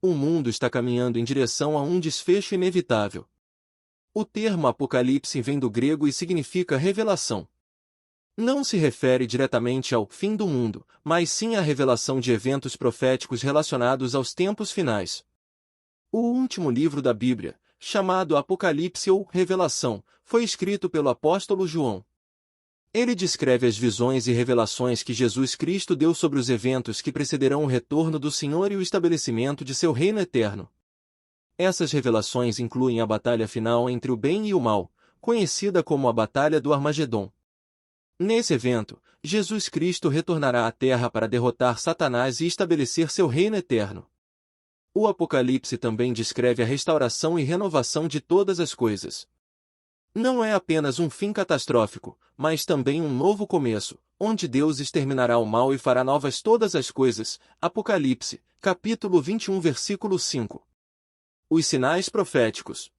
O mundo está caminhando em direção a um desfecho inevitável. O termo Apocalipse vem do grego e significa revelação. Não se refere diretamente ao fim do mundo, mas sim à revelação de eventos proféticos relacionados aos tempos finais. O último livro da Bíblia, chamado Apocalipse ou Revelação, foi escrito pelo apóstolo João. Ele descreve as visões e revelações que Jesus Cristo deu sobre os eventos que precederão o retorno do Senhor e o estabelecimento de seu reino eterno. Essas revelações incluem a batalha final entre o bem e o mal, conhecida como a Batalha do Armagedon. Nesse evento, Jesus Cristo retornará à Terra para derrotar Satanás e estabelecer seu reino eterno. O Apocalipse também descreve a restauração e renovação de todas as coisas. Não é apenas um fim catastrófico, mas também um novo começo, onde Deus exterminará o mal e fará novas todas as coisas. Apocalipse, capítulo 21, versículo 5. Os sinais proféticos.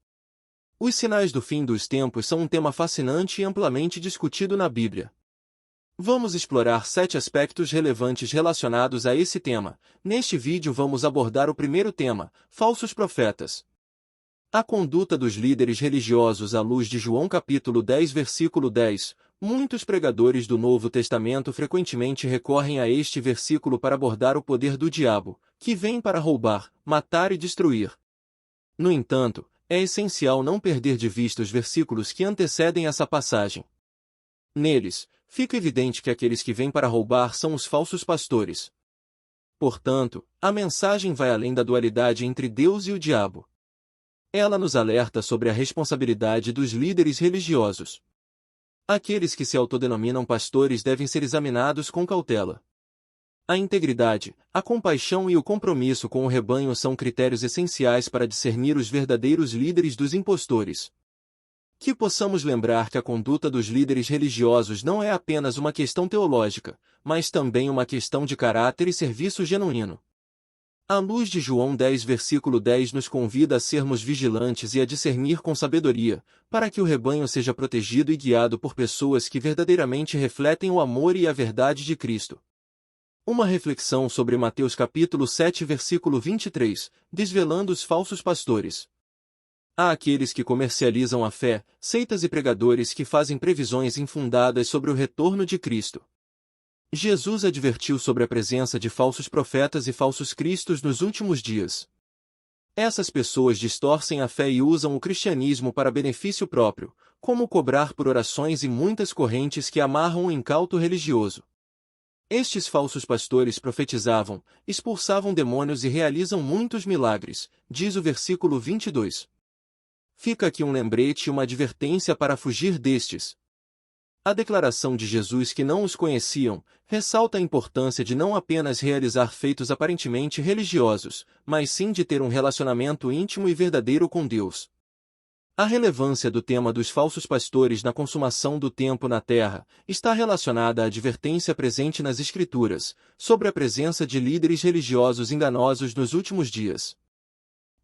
Os sinais do fim dos tempos são um tema fascinante e amplamente discutido na Bíblia. Vamos explorar 7 aspectos relevantes relacionados a esse tema. Neste vídeo vamos abordar o primeiro tema, falsos profetas. A conduta dos líderes religiosos à luz de João capítulo 10 versículo 10. Muitos pregadores do Novo Testamento frequentemente recorrem a este versículo para abordar o poder do diabo, que vem para roubar, matar e destruir. No entanto, é essencial não perder de vista os versículos que antecedem essa passagem. Neles, fica evidente que aqueles que vêm para roubar são os falsos pastores. Portanto, a mensagem vai além da dualidade entre Deus e o diabo. Ela nos alerta sobre a responsabilidade dos líderes religiosos. Aqueles que se autodenominam pastores devem ser examinados com cautela. A integridade, a compaixão e o compromisso com o rebanho são critérios essenciais para discernir os verdadeiros líderes dos impostores. Que possamos lembrar que a conduta dos líderes religiosos não é apenas uma questão teológica, mas também uma questão de caráter e serviço genuíno. A luz de João 10 versículo 10 nos convida a sermos vigilantes e a discernir com sabedoria, para que o rebanho seja protegido e guiado por pessoas que verdadeiramente refletem o amor e a verdade de Cristo. Uma reflexão sobre Mateus capítulo 7 versículo 23, desvelando os falsos pastores. Há aqueles que comercializam a fé, seitas e pregadores que fazem previsões infundadas sobre o retorno de Cristo. Jesus advertiu sobre a presença de falsos profetas e falsos cristos nos últimos dias. Essas pessoas distorcem a fé e usam o cristianismo para benefício próprio, como cobrar por orações e muitas correntes que amarram o incauto religioso. Estes falsos pastores profetizavam, expulsavam demônios e realizam muitos milagres, diz o versículo 22. Fica aqui um lembrete e uma advertência para fugir destes. A declaração de Jesus que não os conheciam, ressalta a importância de não apenas realizar feitos aparentemente religiosos, mas sim de ter um relacionamento íntimo e verdadeiro com Deus. A relevância do tema dos falsos pastores na consumação do tempo na terra está relacionada à advertência presente nas Escrituras, sobre a presença de líderes religiosos enganosos nos últimos dias.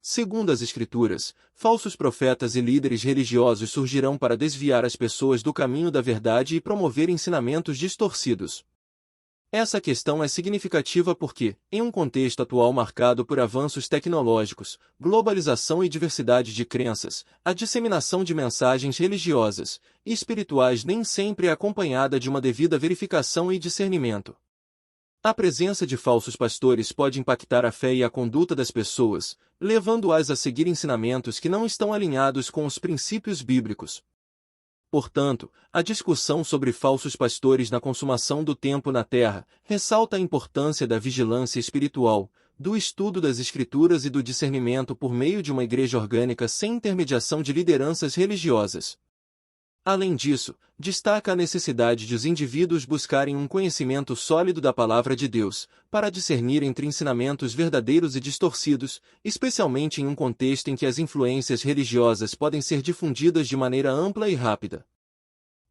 Segundo as Escrituras, falsos profetas e líderes religiosos surgirão para desviar as pessoas do caminho da verdade e promover ensinamentos distorcidos. Essa questão é significativa porque, em um contexto atual marcado por avanços tecnológicos, globalização e diversidade de crenças, a disseminação de mensagens religiosas e espirituais nem sempre é acompanhada de uma devida verificação e discernimento. A presença de falsos pastores pode impactar a fé e a conduta das pessoas, levando-as a seguir ensinamentos que não estão alinhados com os princípios bíblicos. Portanto, a discussão sobre falsos pastores na consumação do tempo na terra ressalta a importância da vigilância espiritual, do estudo das Escrituras e do discernimento por meio de uma igreja orgânica sem intermediação de lideranças religiosas. Além disso, destaca a necessidade de os indivíduos buscarem um conhecimento sólido da Palavra de Deus, para discernir entre ensinamentos verdadeiros e distorcidos, especialmente em um contexto em que as influências religiosas podem ser difundidas de maneira ampla e rápida.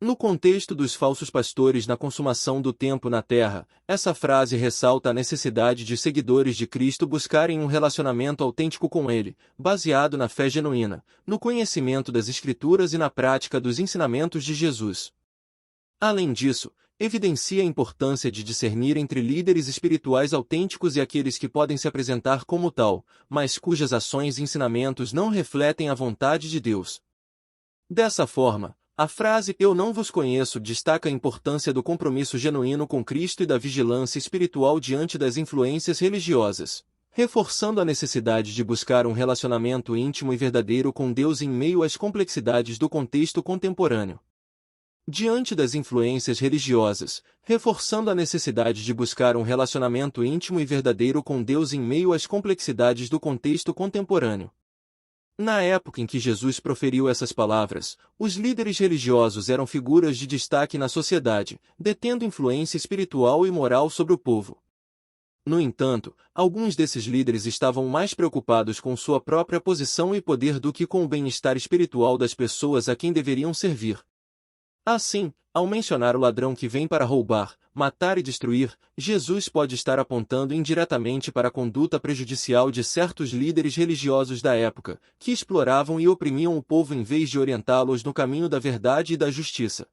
No contexto dos falsos pastores na consumação do tempo na terra, essa frase ressalta a necessidade de seguidores de Cristo buscarem um relacionamento autêntico com Ele, baseado na fé genuína, no conhecimento das Escrituras e na prática dos ensinamentos de Jesus. Além disso, evidencia a importância de discernir entre líderes espirituais autênticos e aqueles que podem se apresentar como tal, mas cujas ações e ensinamentos não refletem a vontade de Deus. Dessa forma, a frase "Eu não vos conheço" destaca a importância do compromisso genuíno com Cristo e da vigilância espiritual diante das influências religiosas, reforçando a necessidade de buscar um relacionamento íntimo e verdadeiro com Deus em meio às complexidades do contexto contemporâneo. Diante das influências religiosas, reforçando a necessidade de buscar um relacionamento íntimo e verdadeiro com Deus em meio às complexidades do contexto contemporâneo. Na época em que Jesus proferiu essas palavras, os líderes religiosos eram figuras de destaque na sociedade, detendo influência espiritual e moral sobre o povo. No entanto, alguns desses líderes estavam mais preocupados com sua própria posição e poder do que com o bem-estar espiritual das pessoas a quem deveriam servir. Assim, ao mencionar o ladrão que vem para roubar, matar e destruir, Jesus pode estar apontando indiretamente para a conduta prejudicial de certos líderes religiosos da época, que exploravam e oprimiam o povo em vez de orientá-los no caminho da verdade e da justiça.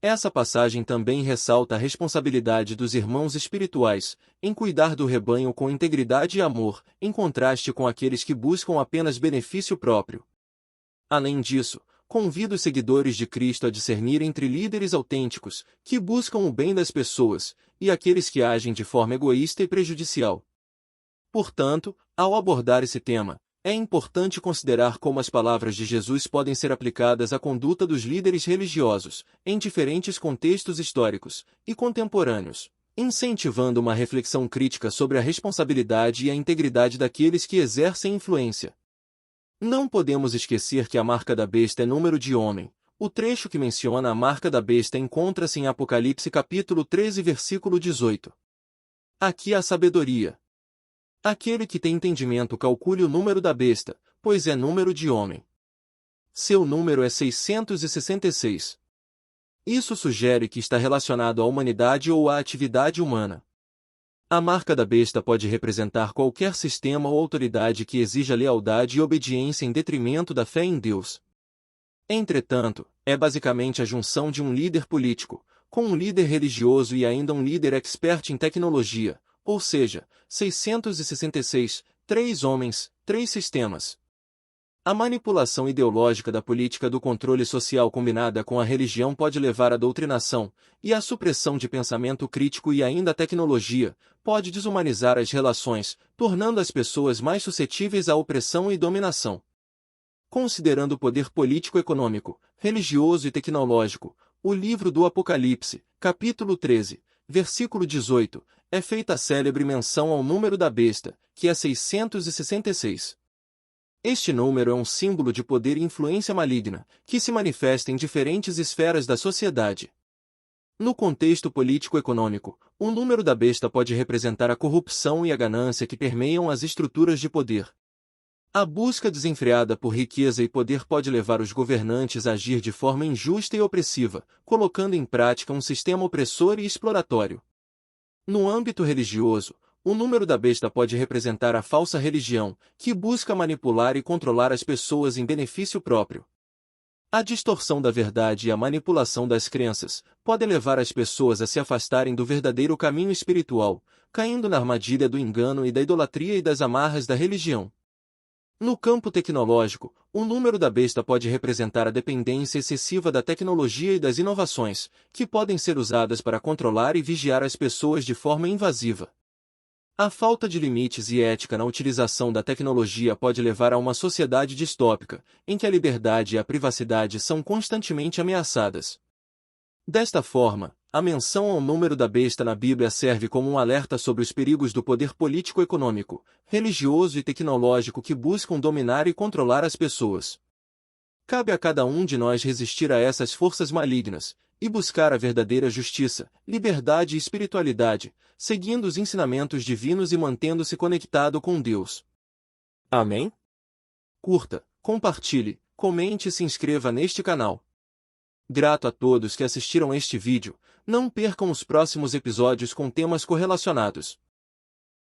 Essa passagem também ressalta a responsabilidade dos irmãos espirituais, em cuidar do rebanho com integridade e amor, em contraste com aqueles que buscam apenas benefício próprio. Além disso, convida os seguidores de Cristo a discernir entre líderes autênticos, que buscam o bem das pessoas, e aqueles que agem de forma egoísta e prejudicial. Portanto, ao abordar esse tema, é importante considerar como as palavras de Jesus podem ser aplicadas à conduta dos líderes religiosos, em diferentes contextos históricos e contemporâneos, incentivando uma reflexão crítica sobre a responsabilidade e a integridade daqueles que exercem influência. Não podemos esquecer que a marca da besta é número de homem. O trecho que menciona a marca da besta encontra-se em Apocalipse capítulo 13, versículo 18. Aqui há sabedoria. Aquele que tem entendimento calcule o número da besta, pois é número de homem. Seu número é 666. Isso sugere que está relacionado à humanidade ou à atividade humana. A marca da besta pode representar qualquer sistema ou autoridade que exija lealdade e obediência em detrimento da fé em Deus. Entretanto, é basicamente a junção de um líder político, com um líder religioso e ainda um líder expert em tecnologia, ou seja, 666, 3 homens, 3 sistemas. A manipulação ideológica da política do controle social combinada com a religião pode levar à doutrinação, e à supressão de pensamento crítico e ainda a tecnologia, pode desumanizar as relações, tornando as pessoas mais suscetíveis à opressão e dominação. Considerando o poder político-econômico, religioso e tecnológico, o livro do Apocalipse, capítulo 13, versículo 18, é feita a célebre menção ao número da besta, que é 666. Este número é um símbolo de poder e influência maligna, que se manifesta em diferentes esferas da sociedade. No contexto político-econômico, o número da besta pode representar a corrupção e a ganância que permeiam as estruturas de poder. A busca desenfreada por riqueza e poder pode levar os governantes a agir de forma injusta e opressiva, colocando em prática um sistema opressor e exploratório. No âmbito religioso, o número da besta pode representar a falsa religião, que busca manipular e controlar as pessoas em benefício próprio. A distorção da verdade e a manipulação das crenças podem levar as pessoas a se afastarem do verdadeiro caminho espiritual, caindo na armadilha do engano e da idolatria e das amarras da religião. No campo tecnológico, o número da besta pode representar a dependência excessiva da tecnologia e das inovações, que podem ser usadas para controlar e vigiar as pessoas de forma invasiva. A falta de limites e ética na utilização da tecnologia pode levar a uma sociedade distópica, em que a liberdade e a privacidade são constantemente ameaçadas. Desta forma, a menção ao número da besta na Bíblia serve como um alerta sobre os perigos do poder político-econômico, religioso e tecnológico que buscam dominar e controlar as pessoas. Cabe a cada um de nós resistir a essas forças malignas, e buscar a verdadeira justiça, liberdade e espiritualidade, seguindo os ensinamentos divinos e mantendo-se conectado com Deus. Amém? Curta, compartilhe, comente e se inscreva neste canal. Grato a todos que assistiram este vídeo, não percam os próximos episódios com temas correlacionados.